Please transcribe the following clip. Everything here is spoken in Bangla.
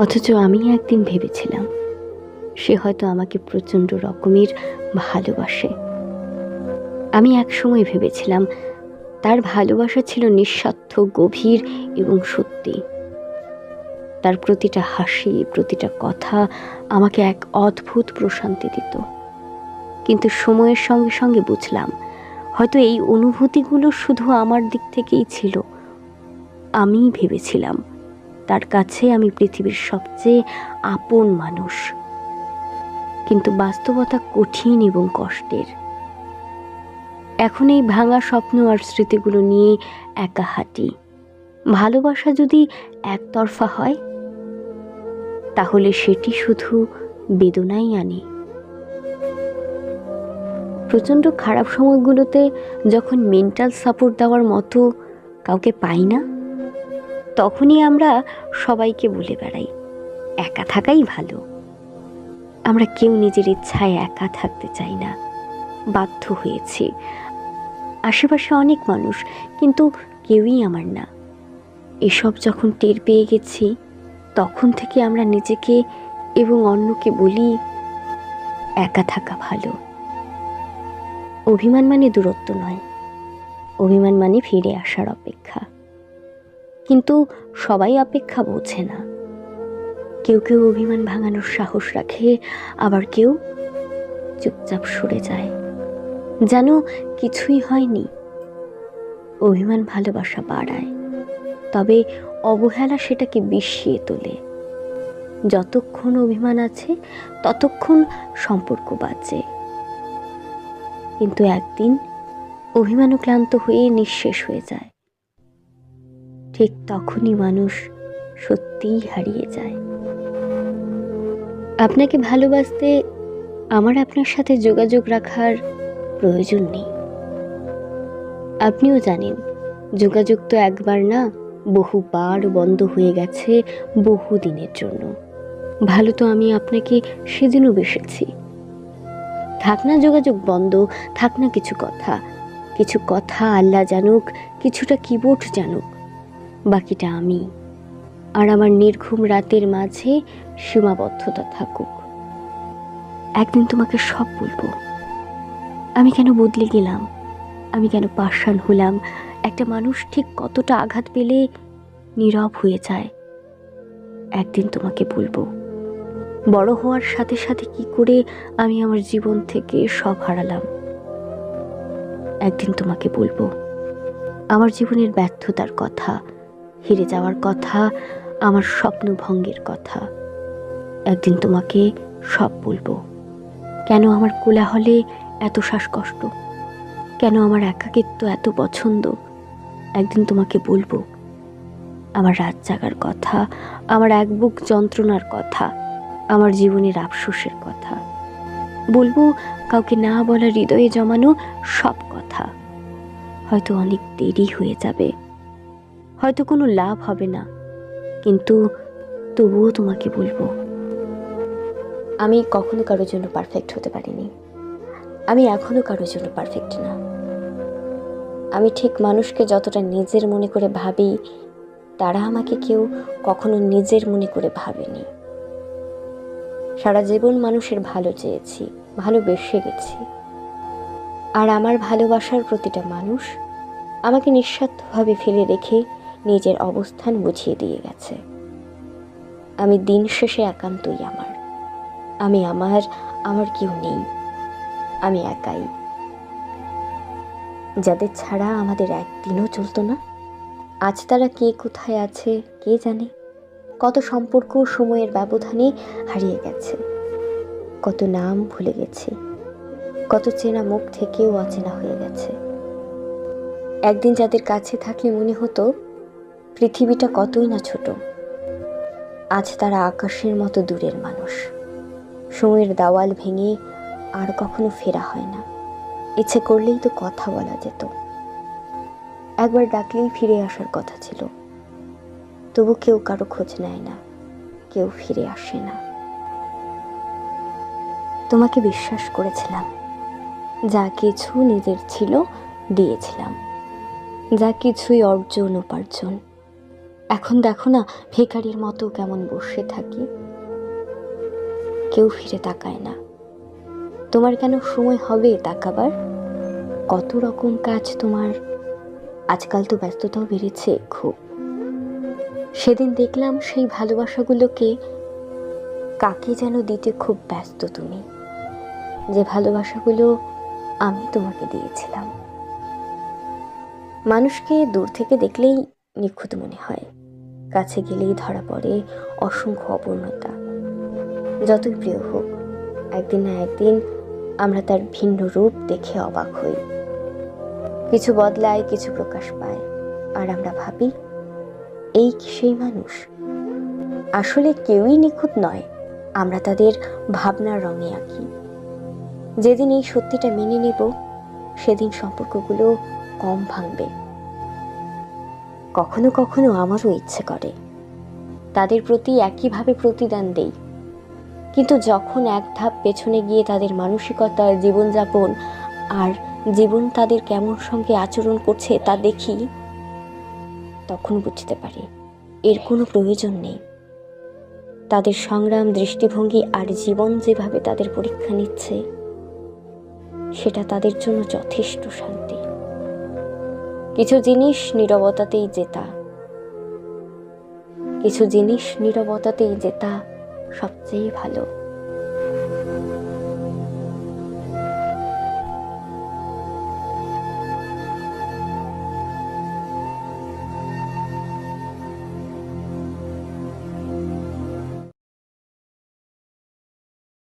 অথচ আমি একদিন ভেবেছিলাম সে হয়তো আমাকে প্রচণ্ড রকমের ভালোবাসে। আমি একসময় ভেবেছিলাম তার ভালোবাসা ছিল নিঃস্বার্থ, গভীর এবং সত্যি। তার প্রতিটা হাসি, প্রতিটা কথা আমাকে এক অদ্ভুত প্রশান্তি দিত। কিন্তু সময়ের সঙ্গে সঙ্গে বুঝলাম হয়তো এই অনুভূতিগুলো শুধু আমার দিক থেকেই ছিল। আমি ভেবেছিলাম তার কাছে আমি পৃথিবীর সবচেয়ে আপন মানুষ। কিন্তু বাস্তবতা কঠিন এবং কষ্টের। এখন এই ভাঙা স্বপ্ন আর স্মৃতিগুলো নিয়ে একা হাঁটি। ভালোবাসা যদি একতরফা হয় তাহলে সেটি শুধু বেদনাই আনে। প্রচণ্ড খারাপ সময়গুলোতে যখন মেন্টাল সাপোর্ট দেওয়ার মতো কাউকে পাই না, তখনই আমরা সবাইকে বলে বেড়াই একা থাকাই ভালো। আমরা কেউ নিজের ইচ্ছায় একা থাকতে চাই না, বাধ্য হয়েছি। আশেপাশে অনেক মানুষ, কিন্তু কেউই আমার না। এসব যখন টের পেয়ে গেছি, তখন থেকে আমরা নিজেকে এবং অন্যকে বলি একা থাকা ভালো। অভিমান মানে দূরত্ব নয়, অভিমান মানে ফিরে আসার অপেক্ষা। কিন্তু সবাই অপেক্ষা বোঝে না। কেউ কেউ অভিমান ভাঙানোর সাহস রাখে, আবার কেউ চুপচাপ সরে যায়, যেন কিছুই হয়নি। অভিমান ভালোবাসা বাড়ায়, তবে অবহেলা সেটাকে বিষিয়ে তোলে। যতক্ষণ অভিমান আছে ততক্ষণ সম্পর্ক বাঁচে, কিন্তু একদিন অভিমানও ক্লান্ত হয়ে নিঃশেষ হয়ে যায়। ঠিক তখনই মানুষ সত্যিই হারিয়ে যায়। আপনাকে ভালোবাসতে আমার আপনার সাথে যোগাযোগ রাখার প্রয়োজন নেই। আপনিও জানেন যোগাযোগ তো একবার না, বহুবার বন্ধ হয়ে গেছে বহু দিনের জন্য। ভালো তো আমি আপনাকে সেদিনও বেসেছি। থাক না যোগাযোগ বন্ধ, থাক না কিছু কথা আল্লাহ জানুক, কিছুটা কিবোর্ড জানুক, বাকিটা আমি। আর আমার নির্ঘুম রাতের মাঝে সীমাবদ্ধতা থাকুক। একদিন তোমাকে সব বলবো। আমি কেন বদলে গেলাম, আমি কেন পাষাণ হলাম। একটা মানুষ ঠিক কতটা আঘাত পেলে নীরব হয়ে যায়। একদিন তোমাকে বলবো বড় হওয়ার সাথে সাথে কি করে আমি আমার জীবন থেকে সব হারালাম। একদিন তোমাকে বলবো আমার জীবনের ব্যর্থতার কথা, হেরে যাওয়ার কথা, আমার স্বপ্ন ভঙ্গের কথা। একদিন তোমাকে সব বলবো। কেন আমার কোলাহলে এত শ্বাসকষ্ট, কেন আমার একাকিত্ব এত পছন্দ। একদিন তোমাকে বলবো আমার রাত জাগার কথা, আমার এক বুক যন্ত্রণার কথা, আমার জীবনের আফসোসের কথা। বলবো কাউকে না বলা হৃদয়ে জমানো সব কথা। হয়তো অনেক দেরি হয়ে যাবে, হয়তো কোনো লাভ হবে না, কিন্তু তবুও তোমাকে বলবো আমি কখনো কারোর জন্য পারফেক্ট হতে পারিনি। আমি এখনো কারোর জন্য পারফেক্ট না। আমি ঠিক মানুষকে যতটা নিজের মনে করে ভাবি, তারা আমাকে কেউ কখনো নিজের মনে করে ভাবেনি। সারা জীবন মানুষের ভালো চেয়েছি, ভালোবেসে গেছি। আর আমার ভালোবাসার প্রতিটা মানুষ আমাকে নিঃস্বার্থভাবে ফেলে রেখে নিজের অবস্থান বুঝিয়ে দিয়ে গেছে। আমি দিন শেষে একান্তই আমার। আমি আমার কেউ নেই, আমি একাই। যাদের ছাড়া আমাদের একদিনও চলতো না, আজ তারা কে কোথায় আছে কে জানে। কত সম্পর্ক সময়ের ব্যবধানে হারিয়ে গেছে, কত নাম ভুলে গেছি, কত চেনা মুখ থেকেও অচেনা হয়ে গেছে। একদিন যাদের কাছে থাকলে মনে হতো পৃথিবীটা কতই না ছোট, আজ তারা আকাশের মতো দূরের মানুষ। সময়ের দেওয়াল ভেঙে আর কখনো ফেরা হয় না। ইচ্ছে করলেই তো কথা বলা যেত, একবার ডাকলেই ফিরে আসার কথা ছিল। তবু কেউ কারো খোঁজ নেয় না, কেউ ফিরে আসে না। তোমাকে বিশ্বাস করেছিলাম, যা কিছু নিজের ছিল দিয়েছিলাম, যা কিছুই অর্জন উপার্জন। এখন দেখো না, ভিখারির মতো কেমন বসে থাকি, কেউ ফিরে তাকায় না। তোমার কেন সময় হবে তাকাবার? কত রকম কাজ তোমার। আজকাল তো ব্যস্ততাও বেড়েছে খুব। সেদিন দেখলাম সেই ভালোবাসাগুলোকে কাকে যেন দিতে খুব ব্যস্ত তুমি, যে ভালোবাসাগুলো আমি তোমাকে দিয়েছিলাম। মানুষকে দূর থেকে দেখলেই নিখুঁত মনে হয়, কাছে গেলেই ধরা পড়ে অসংখ্য অপূর্ণতা। যতই প্রিয় হোক, একদিন না একদিন আমরা তার ভিন্ন রূপ দেখে অবাক হই। কিছু বদলায়, কিছু প্রকাশ পায়, আর আমরা ভাবি এই কি সেই মানুষ? আসলে কেউই নিখুঁত নয়, আমরা তাদের ভাবনার রঙে আঁকি। যেদিন এই সত্যিটা মেনে নেব, সেদিন সম্পর্কগুলো কম ভাঙবে। কখনো কখনো আমারও ইচ্ছে করে তাদের প্রতি একইভাবে প্রতিদান দেই, কিন্তু যখন এক ধাপ পেছনে গিয়ে তাদের মানসিকতা, জীবনযাপন আর জীবন তাদের কেমন সঙ্গে আচরণ করছে তা দেখি, তখন বুঝতে পারি এর কোনো প্রয়োজন নেই। তাদের সংগ্রাম, দৃষ্টিভঙ্গি আর জীবন যেভাবে তাদের পরীক্ষা নিচ্ছে, সেটা তাদের জন্য যথেষ্ট শান্তি। কিছু জিনিস নীরবতাতেই জেতা, কিছু জিনিস নীরবতাতেই জেতা সবচেয়ে ভালো।